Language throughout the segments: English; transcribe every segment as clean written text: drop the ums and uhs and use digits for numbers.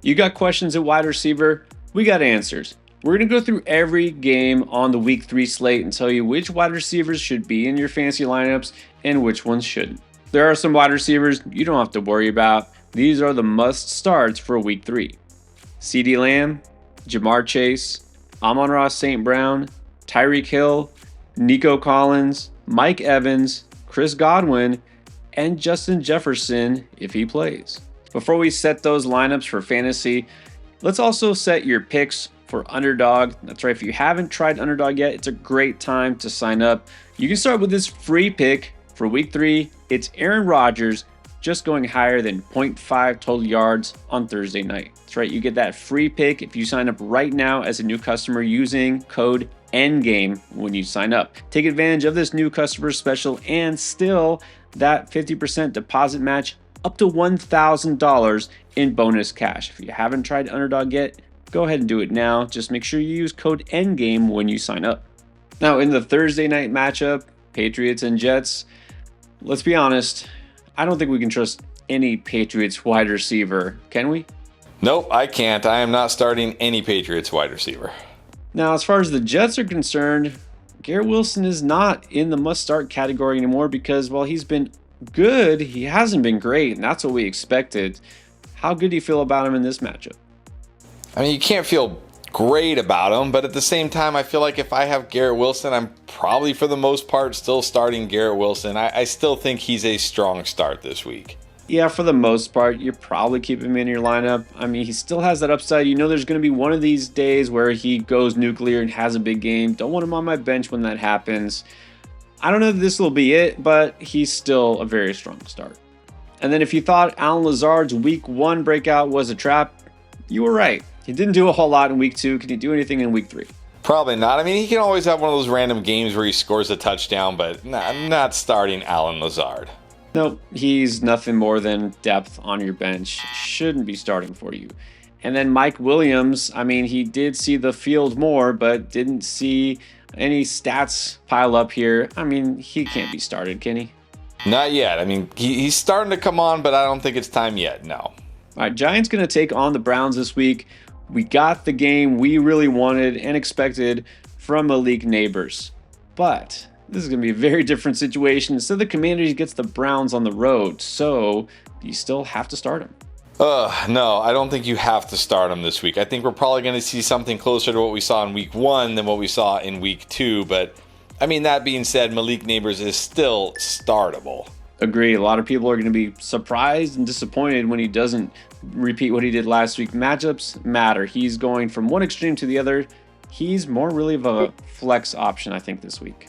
You got questions at wide receiver? We got answers. We're going to go through every game on the Week 3 slate and tell you which wide receivers should be in your fantasy lineups and which ones shouldn't. There are some wide receivers you don't have to worry about. These are the must starts for Week 3. CeeDee Lamb, Jamar Chase, Amon-Ra St. Brown, Tyreek Hill, Nico Collins, Mike Evans, Chris Godwin, and Justin Jefferson if he plays. Before we set those lineups for fantasy, let's also set your picks for Underdog. That's right, if you haven't tried Underdog yet, it's a great time to sign up. You can start with this free pick for Week 3. It's Aaron Rodgers just going higher than 0.5 total yards on Thursday night. That's right, you get that free pick if you sign up right now as a new customer using code ENDGAME when you sign up. Take advantage of this new customer special and still that 50% deposit match up to $1,000 in bonus cash. If you haven't tried Underdog yet, go ahead and do it now. Just make sure you use code ENDGAME when you sign up. Now, in the Thursday night matchup, Patriots and Jets, let's be honest, I don't think we can trust any Patriots wide receiver, can we? Nope, I can't. I am not starting any Patriots wide receiver. Now, as far as the Jets are concerned, Garrett Wilson is not in the must-start category anymore because, while he's been good, he hasn't been great, and that's what we expected. How good do you feel about him in this matchup? I mean, you can't feel great about him, but at the same time, I feel like if I have Garrett Wilson, I'm probably for the most part still starting Garrett Wilson. I still think he's a strong start this week. Yeah, for the most part, you're probably keeping him in your lineup. I mean, he still has that upside. You know there's going to be one of these days where he goes nuclear and has a big game. Don't want him on my bench when that happens. I don't know if this will be it, but he's still a very strong start. And then if you thought Allen Lazard's Week 1 breakout was a trap, you were right. He didn't do a whole lot in Week 2. Can he do anything in Week 3? Probably not. I mean, he can always have one of those random games where he scores a touchdown, but I'm not starting Allen Lazard. Nope, he's nothing more than depth on your bench. Shouldn't be starting for you. And then Mike Williams, I mean, he did see the field more, but didn't see any stats pile up here. I mean, he can't be started, can he? Not yet. I mean, he's starting to come on, but I don't think it's time yet, no. All right, Giants going to take on the Browns this week. We got the game we really wanted and expected from Malik Neighbors. But this is going to be a very different situation. Instead, the Commanders gets the Browns on the road, so you still have to start him. No, I don't think you have to start him this week. I think we're probably going to see something closer to what we saw in Week 1 than what we saw in Week 2. But, I mean, that being said, Malik Neighbors is still startable. Agree. A lot of people are going to be surprised and disappointed when he doesn't repeat what he did last week. Matchups matter. He's going from one extreme to the other. He's more really of a flex option, I think, this week.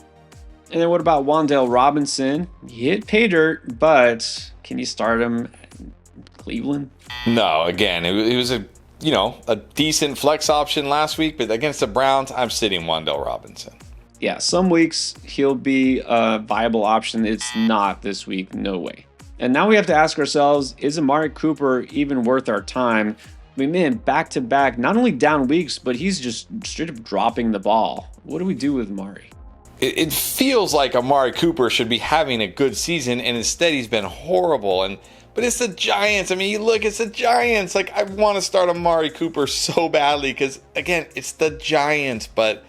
And then what about Wan'Dale Robinson? He hit pay dirt, but can you start him in Cleveland? No, again, it was a decent flex option last week, but against the Browns, I'm sitting Wan'Dale Robinson. Yeah, some weeks he'll be a viable option. It's not this week, no way. And now we have to ask ourselves, is Amari Cooper even worth our time? I mean, man, back-to-back, not only down weeks, but he's just straight up dropping the ball. What do we do with Amari? It feels like Amari Cooper should be having a good season, and instead he's been horrible. But it's the Giants. I mean, look, it's the Giants. Like, I want to start Amari Cooper so badly because, again, it's the Giants. But,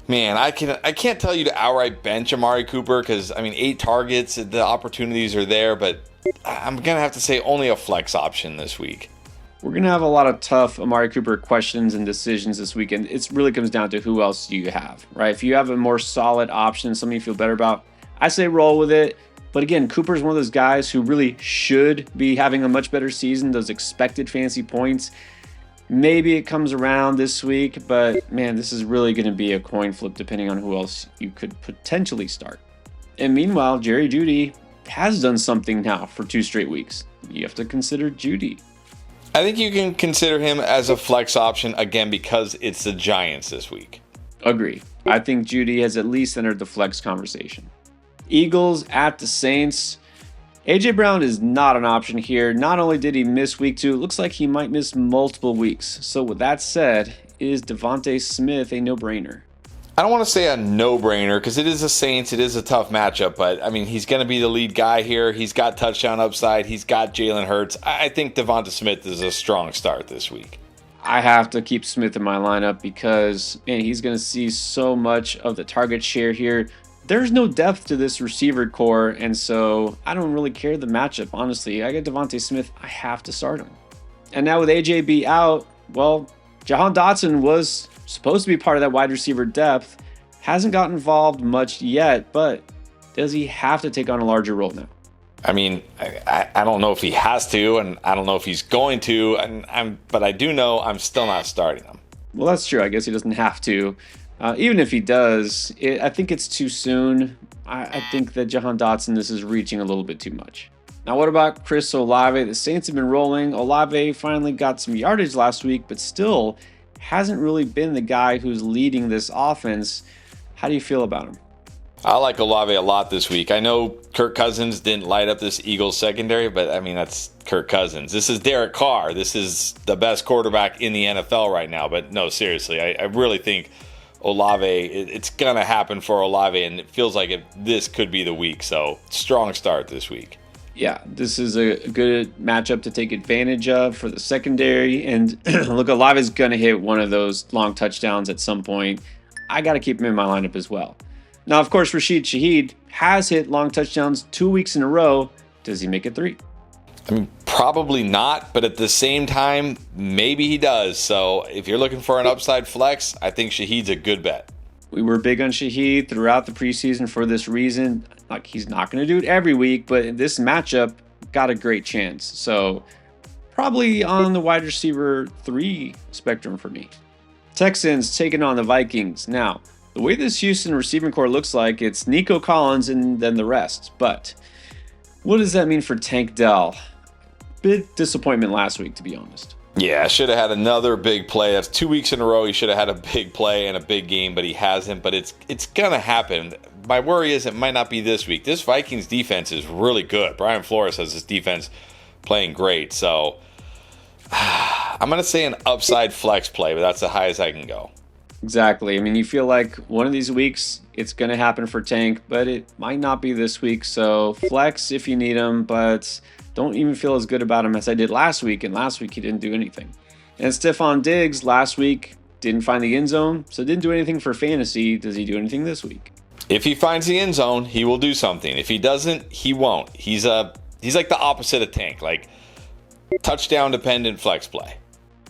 man, I can't tell you to outright bench Amari Cooper because, I mean, 8 targets, the opportunities are there. But I'm going to have to say only a flex option this week. We're going to have a lot of tough Amari Cooper questions and decisions this weekend. It really comes down to who else do you have, right? If you have a more solid option, something you feel better about, I say roll with it. But again, Cooper's one of those guys who really should be having a much better season, those expected fantasy points. Maybe it comes around this week, but man, this is really going to be a coin flip depending on who else you could potentially start. And meanwhile, Jerry Jeudy has done something now for 2 straight weeks. You have to consider Jeudy. I think you can consider him as a flex option, again, because it's the Giants this week. Agree. I think Jeudy has at least entered the flex conversation. Eagles at the Saints. A.J. Brown is not an option here. Not only did he miss week 2, it looks like he might miss multiple weeks. So with that said, is Devontae Smith a no-brainer? I don't want to say a no-brainer because it is the Saints. It is a tough matchup, but I mean, he's going to be the lead guy here. He's got touchdown upside. He's got Jalen Hurts. I think Devonta Smith is a strong start this week. I have to keep Smith in my lineup because, man, he's going to see so much of the target share here. There's no depth to this receiver core, and so I don't really care the matchup, honestly. I got Devonta Smith. I have to start him. And now with AJB out, well, Jahan Dotson was supposed to be part of that wide receiver depth. Hasn't gotten involved much yet, but does he have to take on a larger role now? I mean, I don't know if he has to, and I don't know if he's going to, but I do know I'm still not starting him. Well, that's true. I guess he doesn't have to. Even if he does, I think it's too soon. I think that Jahan Dotson, this is reaching a little bit too much. Now, what about Chris Olave? The Saints have been rolling. Olave finally got some yardage last week, but still hasn't really been the guy who's leading this offense. How do you feel about him? I like Olave a lot this week. I know Kirk Cousins didn't light up this Eagles secondary, but I mean, that's Kirk Cousins. This is Derek Carr. This is the best quarterback in the NFL right now. But no, seriously, I really think Olave, it's going to happen for Olave, and it feels like this could be the week. So strong start this week. Yeah, this is a good matchup to take advantage of for the secondary. And look, Olave is going to hit one of those long touchdowns at some point. I got to keep him in my lineup as well. Now, of course, Rashid Shaheed has hit long touchdowns 2 weeks in a row. Does he make it 3? I mean, probably not, but at the same time, maybe he does. So if you're looking for an upside flex, I think Shaheed's a good bet. We were big on Shaheed throughout the preseason for this reason. Like, he's not going to do it every week, but this matchup got a great chance. So probably on the wide receiver 3 spectrum for me. Texans taking on the Vikings. Now, the way this Houston receiving core looks like, it's Nico Collins and then the rest. But what does that mean for Tank Dell? Big disappointment last week, to be honest. Yeah, should have had another big play. That's 2 weeks in a row. He should have had a big play and a big game, but he hasn't. But it's going to happen. My worry is it might not be this week. This Vikings defense is really good. Brian Flores has this defense playing great. So I'm going to say an upside flex play, but that's the highest I can go. Exactly. I mean, you feel like one of these weeks it's going to happen for Tank, but it might not be this week. So flex if you need him, but don't even feel as good about him as I did last week. And last week he didn't do anything. And Stephon Diggs last week didn't find the end zone, so didn't do anything for fantasy. Does he do anything this week? If he finds the end zone, he will do something. If he doesn't, he won't. He's like the opposite of Tank, like touchdown dependent flex play.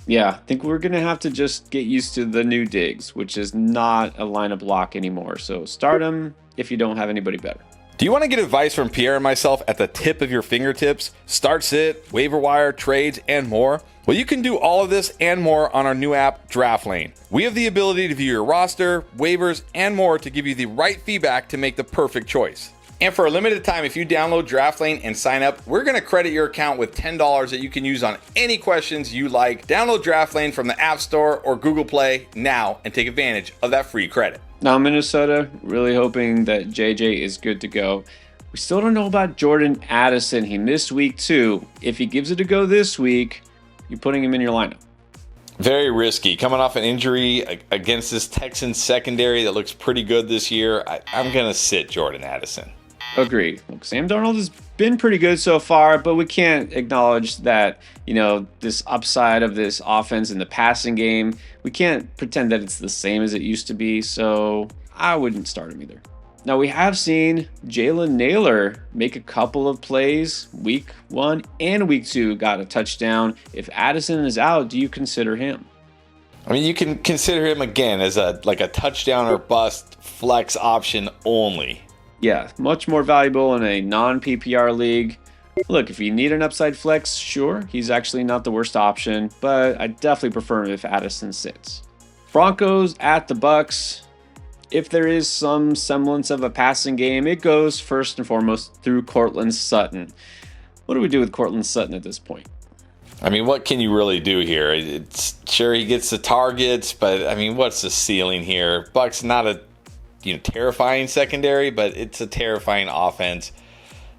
Yeah, I think we're going to have to just get used to the new Diggs, which is not a lineup lock anymore. So start him if you don't have anybody better. Do you want to get advice from Pierre and myself at the tip of your fingertips? Start sit, waiver wire, trades, and more? Well, you can do all of this and more on our new app, Draft Lane. We have the ability to view your roster, waivers, and more to give you the right feedback to make the perfect choice. And for a limited time, if you download Draft Lane and sign up, we're going to credit your account with $10 that you can use on any questions you like. Download Draft Lane from the App Store or Google Play now and take advantage of that free credit. Now, Minnesota, really hoping that JJ is good to go. We still don't know about Jordan Addison. He missed week 2. If he gives it a go this week, you're putting him in your lineup. Very risky. Coming off an injury against this Texans secondary that looks pretty good this year, I'm going to sit Jordan Addison. Agree. Look, Sam Darnold has been pretty good so far, but we can't acknowledge that, this upside of this offense in the passing game. We can't pretend that it's the same as it used to be, so I wouldn't start him either. Now, we have seen Jalen Naylor make a couple of plays. Week 1 and week 2 got a touchdown. If Addison is out, do you consider him? I mean, you can consider him again as a touchdown or bust flex option only. Yeah, much more valuable in a non-PPR league. Look, if you need an upside flex, sure, he's actually not the worst option, but I definitely prefer him if Addison sits. Broncos at the Bucs. If there is some semblance of a passing game, it goes first and foremost through Courtland Sutton. What do we do with Courtland Sutton at this point? I mean, what can you really do here? It's sure he gets the targets, but I mean, what's the ceiling here? Bucs not a terrifying secondary, but it's a terrifying offense.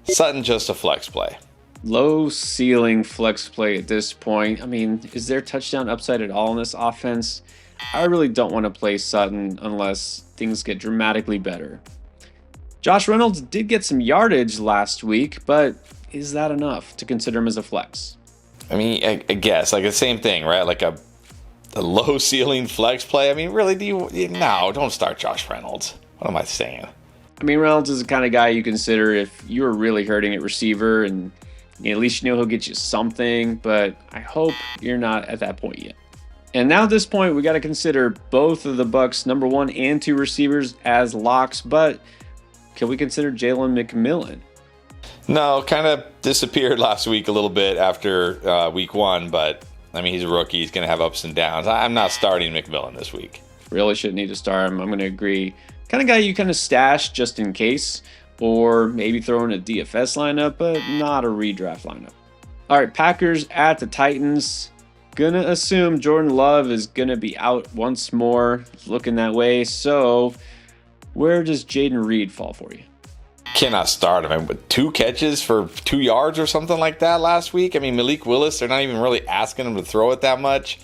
Sutton just a flex play. Low ceiling flex play at this point. I mean, is there touchdown upside at all in this offense? I really don't want to play Sutton unless things get dramatically better. Josh Reynolds did get some yardage last week, but is that enough to consider him as a flex? I mean, I guess like the same thing, right? Like a low ceiling flex play. I mean, really, no, don't start Josh Reynolds. What am I saying? I mean, Reynolds is the kind of guy you consider if you were really hurting at receiver, and at least you know he'll get you something, but I hope you're not at that point yet. And now at this point, we got to consider both of the Bucs' number 1 and 2 receivers as locks, but can we consider Jalen McMillan? No, kind of disappeared last week a little bit after week 1, but I mean, he's a rookie. He's going to have ups and downs. I'm not starting McMillan this week. Really shouldn't need to start him. I'm going to agree. Kind of guy you kind of stash just in case, or maybe throw in a DFS lineup, but not a redraft lineup. All right, Packers at the Titans. Gonna assume Jordan Love is gonna be out once more. It's looking that way. So, where does Jaden Reed fall for you? Cannot start him. I mean, with 2 catches for 2 yards or something like that last week. I mean, Malik Willis, they're not even really asking him to throw it that much.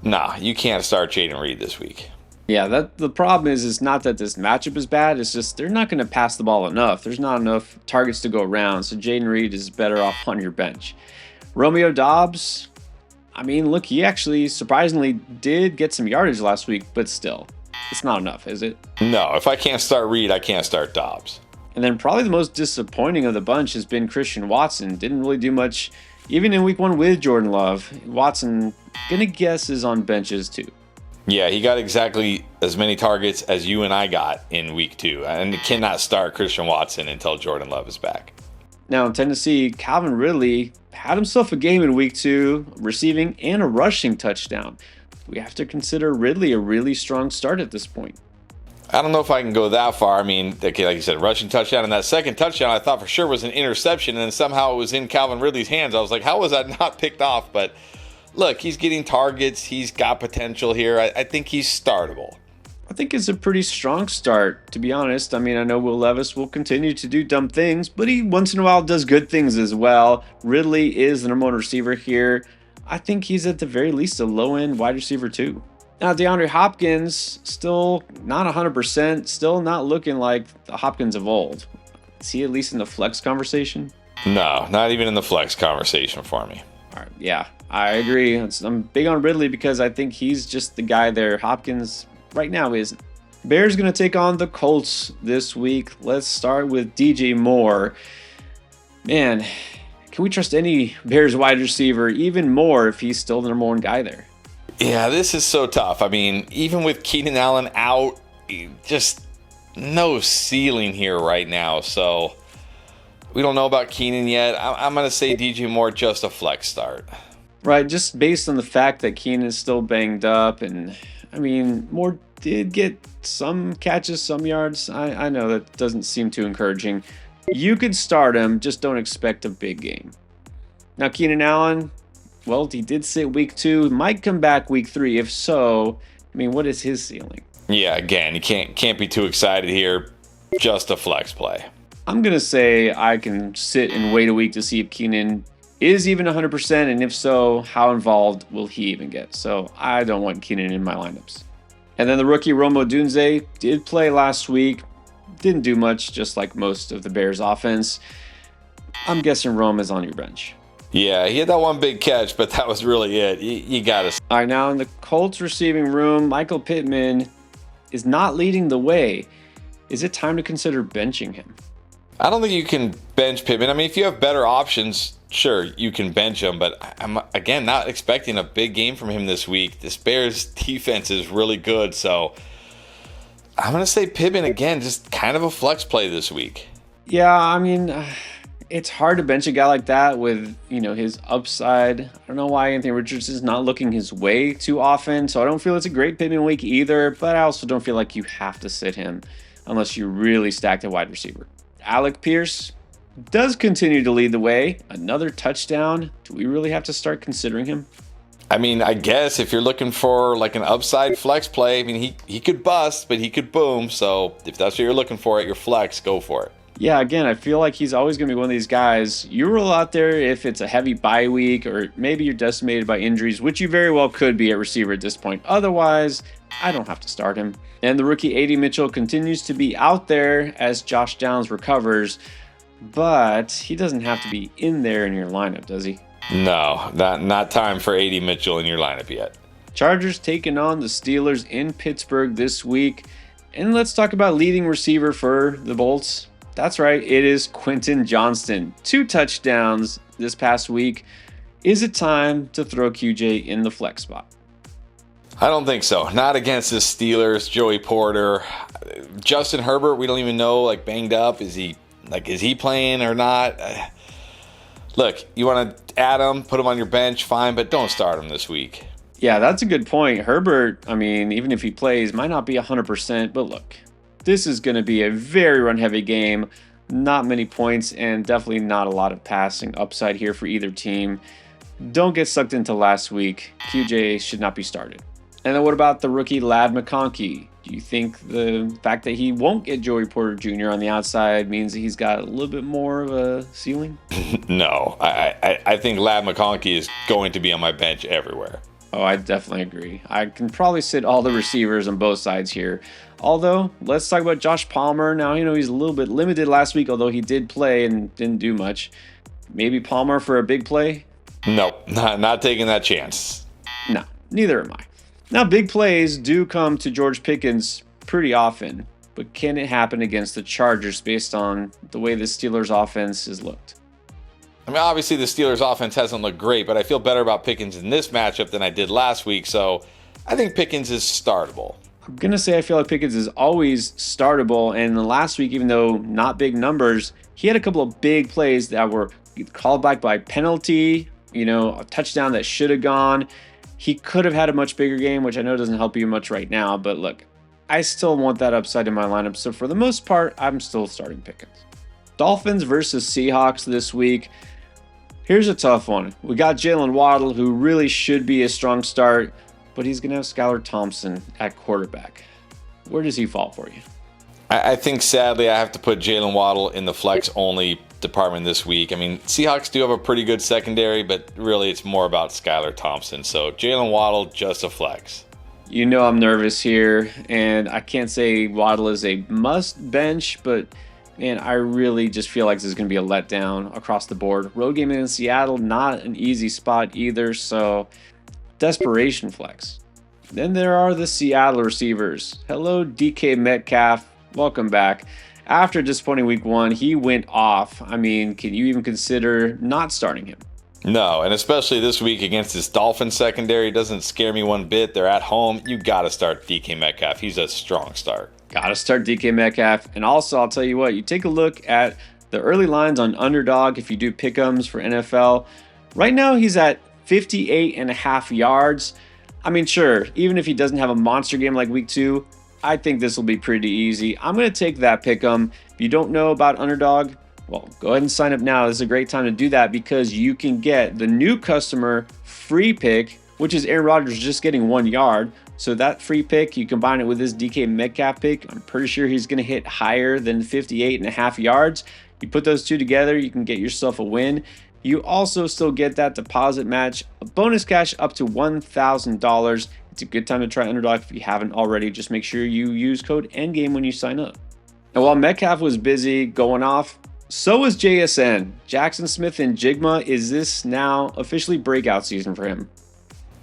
Nah, you can't start Jaden Reed this week. Yeah, the problem is not that this matchup is bad. It's just they're not going to pass the ball enough. There's not enough targets to go around. So Jaden Reed is better off on your bench. Romeo Doubs, I mean, look, he actually surprisingly did get some yardage last week, but still, it's not enough, is it? No, if I can't start Reed, I can't start Doubs. And then probably the most disappointing of the bunch has been Christian Watson. Didn't really do much, even in week 1 with Jordan Love. Watson, gonna guess, is on benches too. Yeah, he got exactly as many targets as you and I got in week 2. And cannot start Christian Watson until Jordan Love is back. Now in Tennessee, Calvin Ridley had himself a game in week 2, receiving and a rushing touchdown. We have to consider Ridley a really strong start at this point. I don't know if I can go that far. I mean, okay, like you said, rushing touchdown. And that second touchdown I thought for sure was an interception. And then somehow it was in Calvin Ridley's hands. I was like, how was that not picked off? But look, he's getting targets. He's got potential here. I think he's startable. I think it's a pretty strong start, to be honest. I mean, I know Will Levis will continue to do dumb things, but he once in a while does good things as well. Ridley is the number 1 receiver here. I think he's at the very least a low-end wide receiver too. Now, DeAndre Hopkins, still not 100%, still not looking like the Hopkins of old. Is he at least in the flex conversation? No, not even in the flex conversation for me. All right, yeah, I agree. I'm big on Ridley because I think he's just the guy there. Hopkins right now isn't. Bears going to take on the Colts this week. Let's start with DJ Moore. Man, can we trust any Bears wide receiver even more if he's still the number 1 guy there? Yeah, this is so tough. I mean, even with Keenan Allen out, just no ceiling here right now. So we don't know about Keenan yet. I'm going to say DJ Moore just a flex start. Right, just based on the fact that Keenan is still banged up. And, I mean, Moore did get some catches, some yards. I know that doesn't seem too encouraging. You could start him, just don't expect a big game. Now, Keenan Allen, well, he did sit week 2, might come back week 3. If so, I mean, what is his ceiling? Yeah, again, you can't be too excited here. Just a flex play. I'm going to say I can sit and wait a week to see if Keenan is even 100%, and if so, how involved will he even get? So I don't want Keenan in my lineups. And then the rookie Rome Odunze did play last week. Didn't do much, just like most of the Bears offense. I'm guessing Rome is on your bench. Yeah, he had that one big catch, but that was really it. You got to. All right, now in the Colts receiving room, Michael Pittman is not leading the way. Is it time to consider benching him? I don't think you can bench Pittman. I mean, if you have better options, sure, you can bench him. But I'm, again, not expecting a big game from him this week. This Bears defense is really good. So I'm going to say Pittman again, just kind of a flex play this week. Yeah, I mean, it's hard to bench a guy like that with, his upside. I don't know why Anthony Richardson's not looking his way too often. So I don't feel it's a great Pittman week either. But I also don't feel like you have to sit him unless you really stacked a wide receiver. Alec Pierce does continue to lead the way. Another touchdown. Do we really have to start considering him? I mean, I guess if you're looking for like an upside flex play, I mean, he could bust, but he could boom. So if that's what you're looking for at your flex, go for it. Yeah, again, I feel like he's always going to be one of these guys. You roll out there if it's a heavy bye week or maybe you're decimated by injuries, which you very well could be at receiver at this point. Otherwise, I don't have to start him. And the rookie A.D. Mitchell continues to be out there as Josh Downs recovers, but he doesn't have to be in there in your lineup, does he? No, not time for A.D. Mitchell in your lineup yet. Chargers taking on the Steelers in Pittsburgh this week. And let's talk about leading receiver for the Bolts. That's right, it is Quentin Johnston. 2 touchdowns this past week. Is it time to throw QJ in the flex spot? I don't think so. Not against the Steelers, Joey Porter. Justin Herbert, we don't even know, like banged up. Is he playing or not? Look, you want to add him, put him on your bench, fine, but don't start him this week. Yeah, that's a good point. Herbert, I mean, even if he plays, might not be 100%, but look, this is going to be a very run-heavy game. Not many points and definitely not a lot of passing upside here for either team. Don't get sucked into last week. QJ should not be started. And then what about the rookie Ladd McConkey? Do you think the fact that he won't get Joey Porter Jr. on the outside means that he's got a little bit more of a ceiling? No, I think Ladd McConkey is going to be on my bench everywhere. Oh, I definitely agree. I can probably sit all the receivers on both sides here. Although, let's talk about Josh Palmer. Now, he's a little bit limited last week, although he did play and didn't do much. Maybe Palmer for a big play? Nope, not taking that chance. No, neither am I. Now, big plays do come to George Pickens pretty often, but can it happen against the Chargers based on the way the Steelers' offense has looked? I mean, obviously the Steelers' offense hasn't looked great, but I feel better about Pickens in this matchup than I did last week, so I think Pickens is startable. I'm going to say I feel like Pickens is always startable, and the last week, even though not big numbers, he had a couple of big plays that were called back by penalty, a touchdown that should have gone. He could have had a much bigger game, which I know doesn't help you much right now, but look, I still want that upside in my lineup, so for the most part, I'm still starting Pickens. Dolphins versus Seahawks this week. Here's a tough one. We got Jalen Waddle, who really should be a strong start, but he's going to have Skylar Thompson at quarterback. Where does he fall for you? I think, sadly, I have to put Jalen Waddle in the flex-only department this week. I mean, Seahawks do have a pretty good secondary, but really it's more about Skylar Thompson. So Jalen Waddle, just a flex. I'm nervous here, and I can't say Waddle is a must bench, but man, I really just feel like this is going to be a letdown across the board. Road game in Seattle, not an easy spot either, so desperation flex. Then there are the Seattle receivers. Hello, DK Metcalf. Welcome back. After a disappointing week 1, he went off. I mean, can you even consider not starting him? No, and especially this week against this Dolphins secondary, doesn't scare me one bit. They're at home. You got to start DK Metcalf. He's a strong start. Got to start DK Metcalf. And also, I'll tell you what, you take a look at the early lines on Underdog if you do pick'ems for NFL. Right now, he's at 58.5 yards. I mean, sure, even if he doesn't have a monster game like week 2, I think this will be pretty easy. I'm going to take that pick'em. If you don't know about Underdog, well, go ahead and sign up now. This is a great time to do that because you can get the new customer free pick, which is Aaron Rodgers just getting 1 yard. So that free pick, you combine it with this DK Metcalf pick, I'm pretty sure he's going to hit higher than 58.5 yards. You put those two together, you can get yourself a win. You also still get that deposit match, a bonus cash up to $1,000. It's a good time to try Underdog if you haven't already. Just make sure you use code ENDGAME when you sign up. And while Metcalf was busy going off, so was JSN. Jackson Smith and Jigma, is this now officially breakout season for him?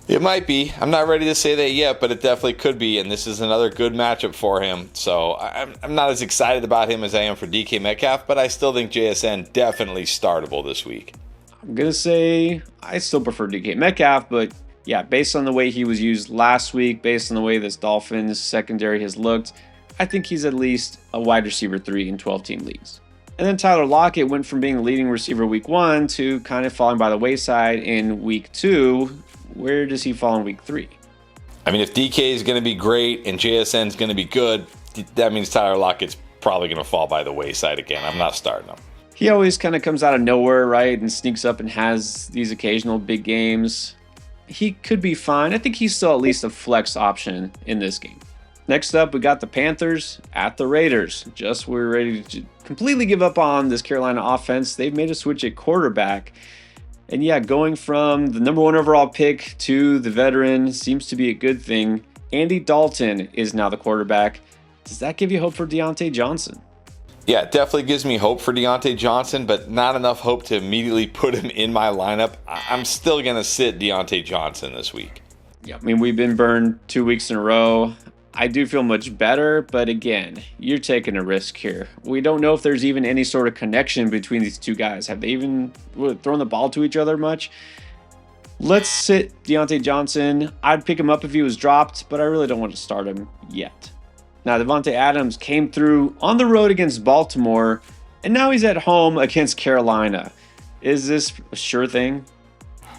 It might be. I'm not ready to say that yet, but it definitely could be, and this is another good matchup for him. So I'm not as excited about him as I am for DK Metcalf, but I still think JSN definitely startable this week. I'm going to say I still prefer DK Metcalf, but yeah, based on the way he was used last week, based on the way this Dolphins secondary has looked, I think he's at least a wide receiver 3 in 12-team leagues. And then Tyler Lockett went from being the leading receiver week 1 to kind of falling by the wayside in week 2. Where does he fall in week 3? I mean, if DK is going to be great and JSN is going to be good, that means Tyler Lockett's probably going to fall by the wayside again. I'm not starting him. He always kind of comes out of nowhere, right, and sneaks up and has these occasional big games. He could be fine. I think he's still at least a flex option in this game. Next up, we got the Panthers at the Raiders. Just we're ready to completely give up on this Carolina offense. They've made a switch at quarterback. And yeah, going from the number 1 overall pick to the veteran seems to be a good thing. Andy Dalton is now the quarterback. Does that give you hope for Deontay Johnson? Yeah, it definitely gives me hope for Deontay Johnson, but not enough hope to immediately put him in my lineup. I'm still going to sit Deontay Johnson this week. Yeah, I mean, we've been burned 2 weeks in a row. I do feel much better, but again, you're taking a risk here. We don't know if there's even any sort of connection between these two guys. Have they even thrown the ball to each other much? Let's sit Deontay Johnson. I'd pick him up if he was dropped, but I really don't want to start him yet. Now, Devontae Adams came through on the road against Baltimore, and now he's at home against Carolina. Is this a sure thing?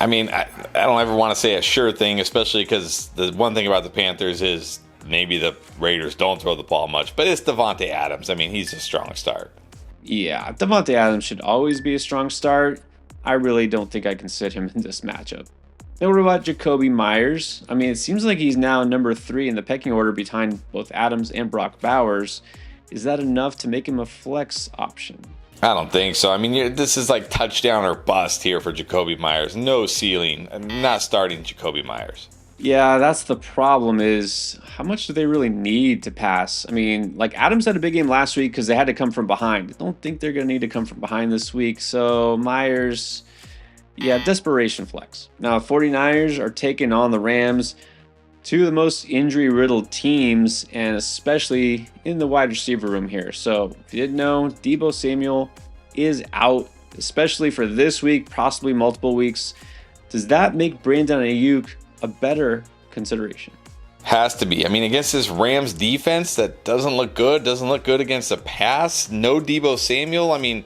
I mean, I don't ever want to say a sure thing, especially because the one thing about the Panthers is maybe the Raiders don't throw the ball much, but it's Devontae Adams. I mean, he's a strong start. Yeah, Devontae Adams should always be a strong start. I really don't think I can sit him in this matchup. Now, what about Jacoby Myers? I mean, it seems like he's now number 3 in the pecking order behind both Adams and Brock Bowers. Is that enough to make him a flex option? I don't think so. I mean, this is like touchdown or bust here for Jacoby Myers. No ceiling. I'm not starting Jacoby Myers. Yeah, that's the problem is how much do they really need to pass? I mean, like Adams had a big game last week because they had to come from behind. I don't think they're going to need to come from behind this week. So Myers, yeah, desperation flex. Now, 49ers are taking on the Rams, two of the most injury-riddled teams, and especially in the wide receiver room here. So if you didn't know, Deebo Samuel is out, especially for this week, possibly multiple weeks. Does that make Brandon Ayuk a better consideration? Has to be. I mean, against this Rams defense that doesn't look good against the pass, no Deebo Samuel. I mean,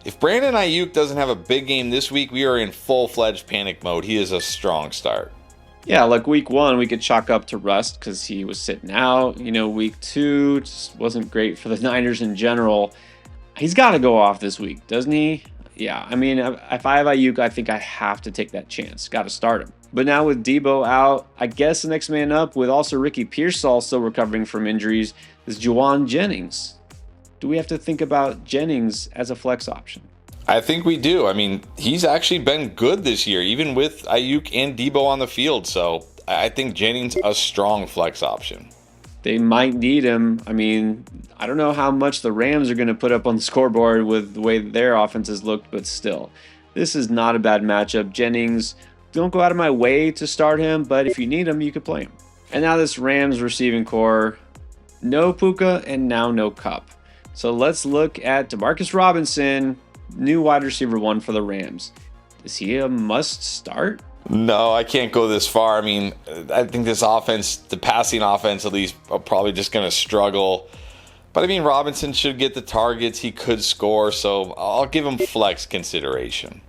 if Brandon Ayuk doesn't have a big game this week, we are in full-fledged panic mode. He is a strong start. Yeah, like week 1, we could chalk up to rust because he was sitting out. Week 2 just wasn't great for the Niners in general. He's got to go off this week, doesn't he? Yeah, I mean, if I have Ayuk, I think I have to take that chance. Got to start him. But now with Deebo out, I guess the next man up, with also Ricky Pearsall still recovering from injuries, is Juwan Jennings. Do we have to think about Jennings as a flex option? I think we do. I mean, he's actually been good this year, even with Ayuk and Deebo on the field. So I think Jennings a strong flex option. They might need him. I mean, I don't know how much the Rams are going to put up on the scoreboard with the way their offenses looked, but still, this is not a bad matchup. Jennings, don't go out of my way to start him, but if you need him, you could play him. And now this Rams receiving core, no Puka and now no Cup. So let's look at Demarcus Robinson, new wide receiver 1 for the Rams. Is he a must start? No, I can't go this far. I mean, I think this offense, the passing offense at least, are probably just going to struggle. But I mean, Robinson should get the targets. He could score, so I'll give him flex consideration.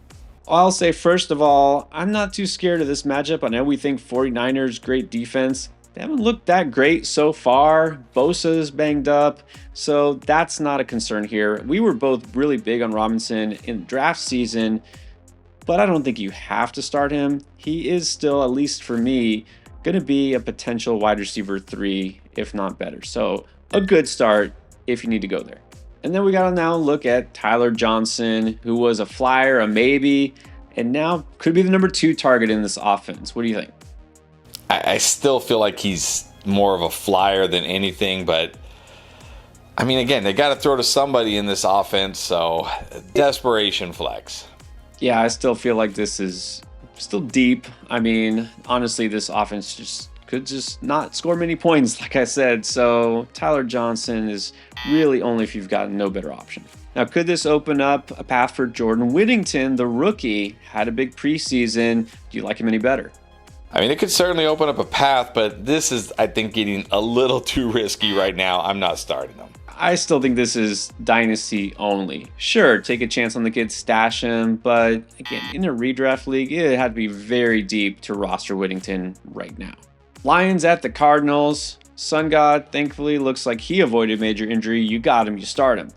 I'll say, first of all, I'm not too scared of this matchup. I know we think 49ers, great defense. They haven't looked that great so far. Bosa's banged up, so that's not a concern here. We were both really big on Robinson in draft season, but I don't think you have to start him. He is still, at least for me, going to be a potential wide receiver 3, if not better. So a good start if you need to go there. And then we got to now look at Tyler Johnson, who was a flyer, a maybe, and now could be the number 2 target in this offense. What do you think? I still feel like he's more of a flyer than anything, but I mean, again, they got to throw to somebody in this offense, so desperation flex. Yeah, I still feel like this is still deep. I mean, honestly, this offense could not score many points, like I said. So Tyler Johnson is really only if you've got no better option. Now, could this open up a path for Jordan Whittington, the rookie? Had a big preseason. Do you like him any better? I mean, it could certainly open up a path, but this is, I think, getting a little too risky right now. I'm not starting him. I still think this is dynasty only. Sure, take a chance on the kid, stash him, but again, in a redraft league, it had to be very deep to roster Whittington right now. Lions at the Cardinals. Sun God, thankfully, looks like he avoided major injury. You got him, you start him.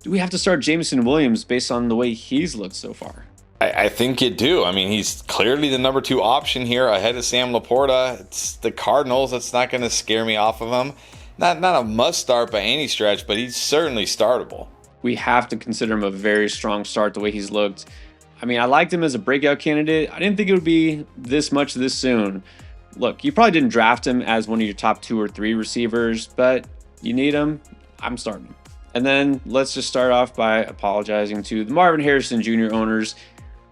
Do we have to start Jameson Williams based on the way he's looked so far? I think you do. I mean, he's clearly the number 2 option here ahead of Sam Laporta. It's the Cardinals. That's not going to scare me off of him. Not a must start by any stretch, but he's certainly startable. We have to consider him a very strong start the way he's looked. I mean, I liked him as a breakout candidate. I didn't think it would be this much this soon. Look, you probably didn't draft him as one of your top 2 or 3 receivers, but you need him. I'm starting him. And then let's just start off by apologizing to the Marvin Harrison Jr. owners.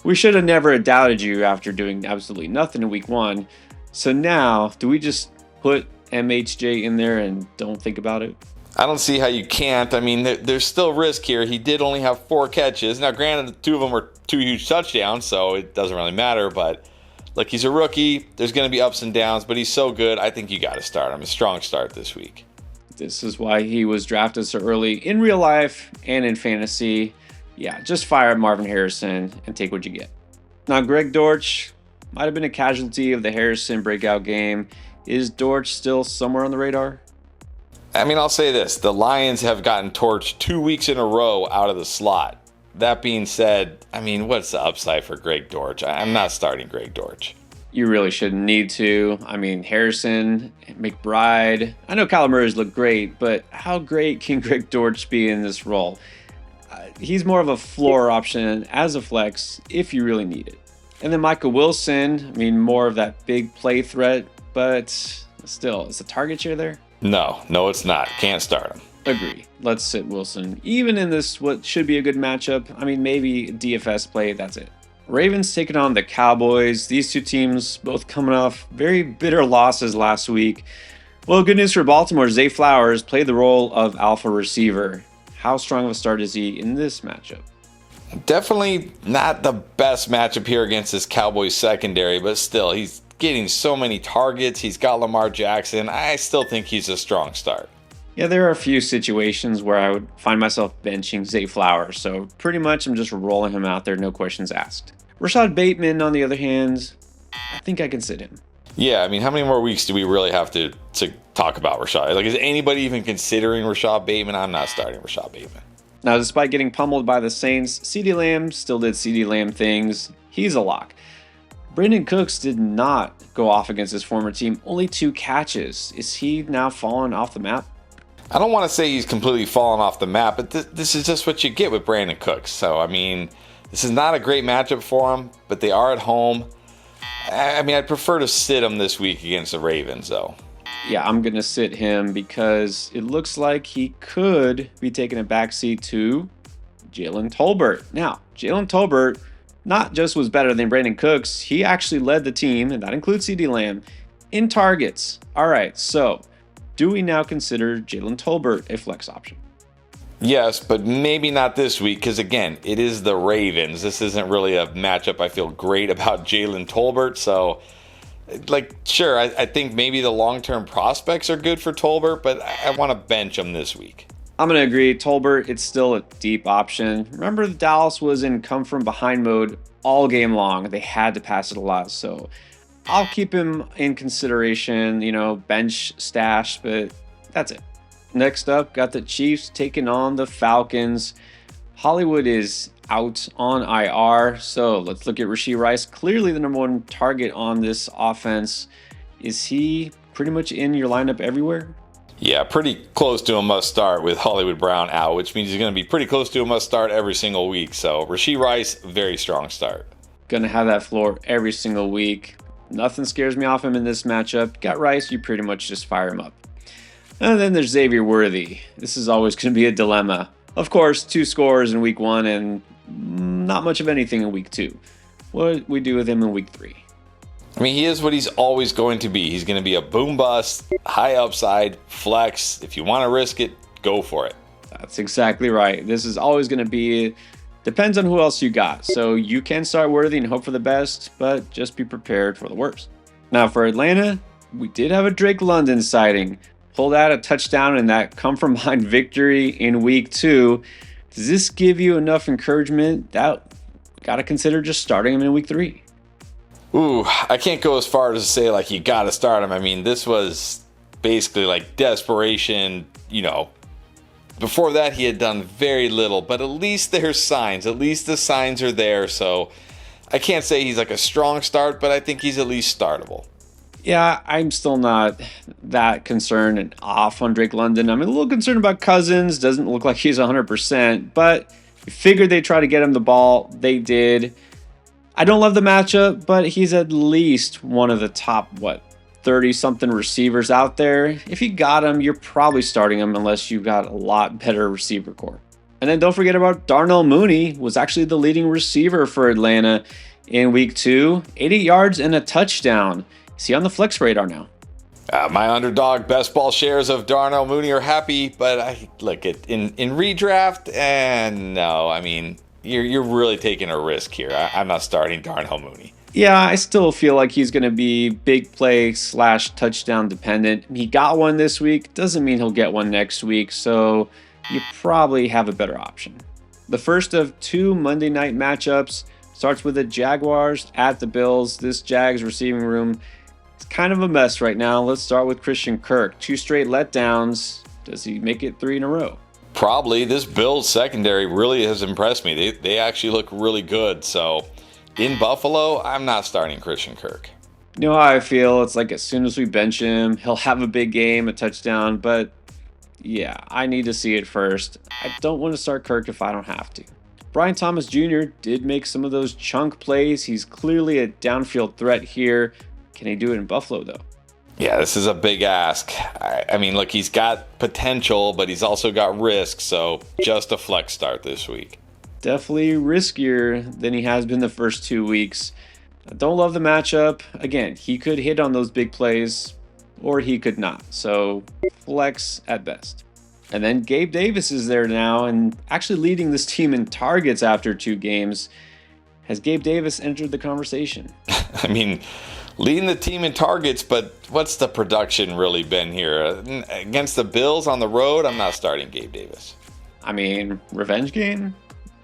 We should have never doubted you after doing absolutely nothing in week 1. So now, do we just put MHJ in there and don't think about it? I don't see how you can't. I mean, there's still risk here. He did only have 4 catches. Now, granted, 2 of them were 2 huge touchdowns, so it doesn't really matter. But, look, he's a rookie. There's going to be ups and downs, but he's so good. I think you got to start him. A strong start this week. This is why he was drafted so early in real life and in fantasy. Yeah, just fire up Marvin Harrison and take what you get. Now, Greg Dortch might have been a casualty of the Harrison breakout game. Is Dortch still somewhere on the radar? I mean, I'll say this. The Lions have gotten torched 2 weeks in a row out of the slot. That being said, I mean, what's the upside for Greg Dortch? I'm not starting Greg Dortch. You really shouldn't need to. I mean, Harrison, McBride. I know Kyler Murray's looked great, but how great can Greg Dortch be in this role? He's more of a floor option as a flex if you really need it. And then Michael Wilson, I mean, more of that big play threat, but still, is the target share there? No, it's not. Can't start him. Agree. Let's sit Wilson. Even in this, what should be a good matchup, I mean, maybe DFS play, that's it. Ravens taking on the Cowboys. These two teams both coming off very bitter losses last week. Well, good news for Baltimore. Zay Flowers played the role of alpha receiver. How strong of a start is he in this matchup? Definitely not the best matchup here against this Cowboys secondary, but still, he's getting so many targets. He's got Lamar Jackson. I still think he's a strong start. Yeah, there are a few situations where I would find myself benching Zay Flowers, so pretty much I'm just rolling him out there, no questions asked. Rashad Bateman, on the other hand, I think I can sit him. Yeah, I mean, how many more weeks do we really have to talk about Rashad? Like, is anybody even considering Rashad Bateman? I'm not starting Rashad Bateman. Now, despite getting pummeled by the Saints, CeeDee Lamb still did CeeDee Lamb things. He's a lock. Brandon Cooks did not go off against his former team. Only 2 catches. Is he now falling off the map? I don't want to say he's completely fallen off the map, but this is just what you get with Brandon Cooks. So, I mean, this is not a great matchup for him, but they are at home. I mean, I'd prefer to sit him this week against the Ravens, though. Yeah, I'm going to sit him because it looks like he could be taking a backseat to Jalen Tolbert. Now, Jalen Tolbert not just was better than Brandon Cooks, he actually led the team, and that includes CeeDee Lamb, in targets. All right, so do we now consider Jalen Tolbert a flex option? Yes, but maybe not this week because, again, it is the Ravens. This isn't really a matchup I feel great about Jalen Tolbert. So, like, sure, I think maybe the long-term prospects are good for Tolbert, but I want to bench him this week. I'm going to agree. Tolbert, it's still a deep option. Remember, Dallas was in come-from-behind mode all game long. They had to pass it a lot, so I'll keep him in consideration, bench stash, but that's it. Next up, got the Chiefs taking on the Falcons. Hollywood is out on IR, so let's look at Rashee Rice. Clearly the number 1 target on this offense. Is he pretty much in your lineup everywhere? Yeah, pretty close to a must start with Hollywood Brown out, which means he's going to be pretty close to a must start every single week. So Rashee Rice, very strong start. Gonna have that floor every single week. Nothing scares me off him in this matchup. Got Rice, you pretty much just fire him up. And then there's Xavier Worthy. This is always going to be a dilemma. Of course, 2 scores in week 1 and not much of anything in week 2. What do we do with him in week 3? I mean, he is what he's always going to be. He's going to be a boom bust, high upside, flex. If you want to risk it, go for it. That's exactly right. This is always going to be, depends on who else you got. So you can start Worthy and hope for the best, but just be prepared for the worst. Now for Atlanta, we did have a Drake London sighting. Pulled out a touchdown in that come-from-behind victory in week 2. Does this give you enough encouragement that got to consider just starting him in week 3? Ooh, I can't go as far as to say, like, you got to start him. I mean, this was basically like desperation, Before that, he had done very little, but at least there's signs. At least the signs are there. So, I can't say he's like a strong start, but I think he's at least startable. Yeah, I'm still not that concerned and off on Drake London. I'm a little concerned about Cousins. Doesn't look like he's 100%, but figured they'd try to get him the ball. They did. I don't love the matchup, but he's at least one of the top, 30-something receivers out there. If you got him, you're probably starting him unless you got a lot better receiver core. And then don't forget about Darnell Mooney, was actually the leading receiver for Atlanta in week 2. 80 yards and a touchdown. Is he on the flex radar now? My underdog best ball shares of Darnell Mooney are happy, but I look at in redraft, and no, I mean, you're really taking a risk here. I'm not starting Darnell Mooney. Yeah, I still feel like he's going to be big play / touchdown dependent. He got one this week. Doesn't mean he'll get one next week, so you probably have a better option. The first of 2 Monday night matchups starts with the Jaguars at the Bills. This Jags receiving room is kind of a mess right now. Let's start with Christian Kirk. 2 straight letdowns. Does he make it 3 in a row? Probably. This Bills secondary really has impressed me. They actually look really good. So in Buffalo, I'm not starting Christian Kirk. You know how I feel? It's like as soon as we bench him, he'll have a big game, a touchdown, but yeah, I need to see it first. I don't want to start Kirk if I don't have to. Brian Thomas Jr. did make some of those chunk plays. He's clearly a downfield threat here. Can he do it in Buffalo, though? Yeah, this is a big ask. I mean, look, he's got potential, but he's also got risk, so just a flex start this week. Definitely riskier than he has been the first 2 weeks. I don't love the matchup. Again, he could hit on those big plays, or he could not. So flex at best. And then Gabe Davis is there now and actually leading this team in targets after 2 games. Has Gabe Davis entered the conversation? I mean, leading the team in targets, but what's the production really been here? Against the Bills on the road, I'm not starting Gabe Davis. I mean, revenge game?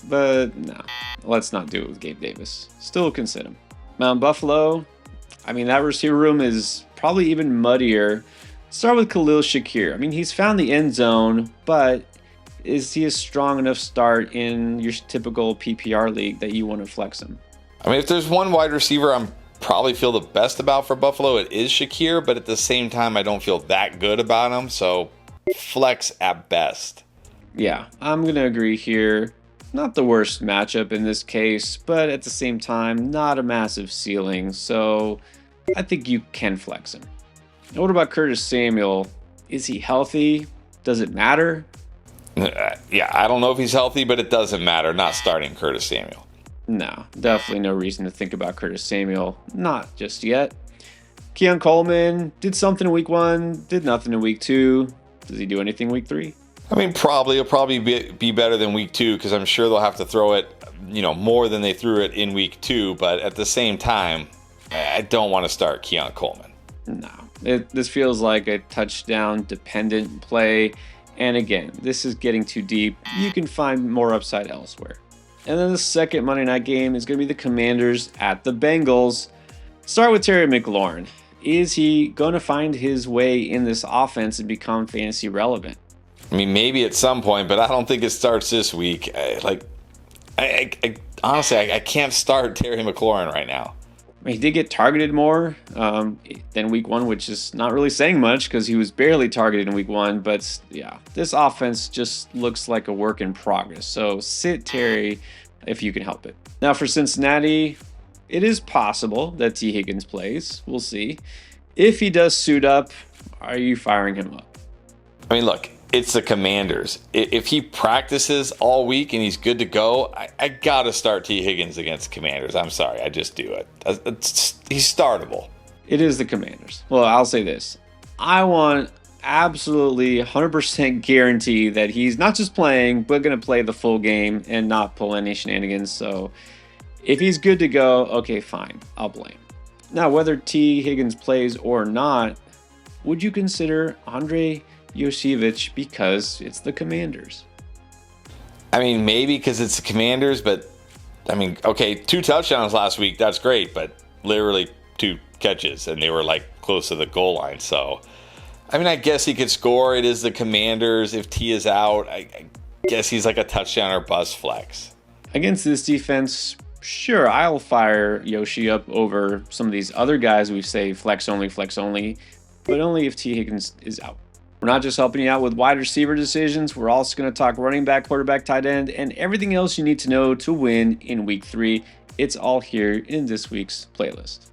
But no, let's not do it with Gabe Davis. Still consider him. Mount Buffalo, I mean, that receiver room is probably even muddier. Start with Khalil Shakir. I mean, he's found the end zone, but is he a strong enough start in your typical PPR league that you want to flex him? I mean, if there's one wide receiver I'm probably feel the best about for Buffalo, it is Shakir, but at the same time, I don't feel that good about him, so flex at best. Yeah, I'm going to agree here. Not the worst matchup in this case, but at the same time, not a massive ceiling, so I think you can flex him. Now, what about Curtis Samuel? Is he healthy? Does it matter? Yeah, I don't know if he's healthy, but it doesn't matter. Not starting Curtis Samuel. No, definitely no reason to think about Curtis Samuel. Not just yet. Keon Coleman did something in week 1, did nothing in week 2. Does he do anything week 3? I mean, he'll probably be better than week 2 because I'm sure they'll have to throw it, more than they threw it in week 2. But at the same time, I don't want to start Keon Coleman. No, this feels like a touchdown-dependent play. And again, this is getting too deep. You can find more upside elsewhere. And then the second Monday night game is going to be the Commanders at the Bengals. Start with Terry McLaurin. Is he going to find his way in this offense and become fantasy relevant? I mean, maybe at some point, but I don't think it starts this week. Honestly, I can't start Terry McLaurin right now. I mean, he did get targeted more than week 1, which is not really saying much because he was barely targeted in week 1. But yeah, this offense just looks like a work in progress. So sit Terry if you can help it. Now for Cincinnati, it is possible that T. Higgins plays. We'll see. If he does suit up, are you firing him up? I mean, look, it's the Commanders. If he practices all week and he's good to go, I got to start T. Higgins against the Commanders. I'm sorry. I just do it. He's startable. It is the Commanders. Well, I'll say this. I want absolutely 100% guarantee that he's not just playing, but going to play the full game and not pull any shenanigans. So if he's good to go, okay, fine. I'll blame. Now, whether T. Higgins plays or not, would you consider Andre Yosevich because it's the Commanders? I mean, maybe because it's the Commanders, but I mean, okay, 2 touchdowns last week, that's great, but literally 2 catches, and they were like close to the goal line. So, I mean, I guess he could score. It is the Commanders. If T is out, I guess he's like a touchdown or bust flex. Against this defense, Sure, I'll fire Yoshi up over some of these other guys we say flex only, but only if T. Higgins is out. We're not just helping you out with wide receiver decisions, we're also going to talk running back, quarterback, tight end, and everything else you need to know to win in week 3. It's all here in this week's playlist.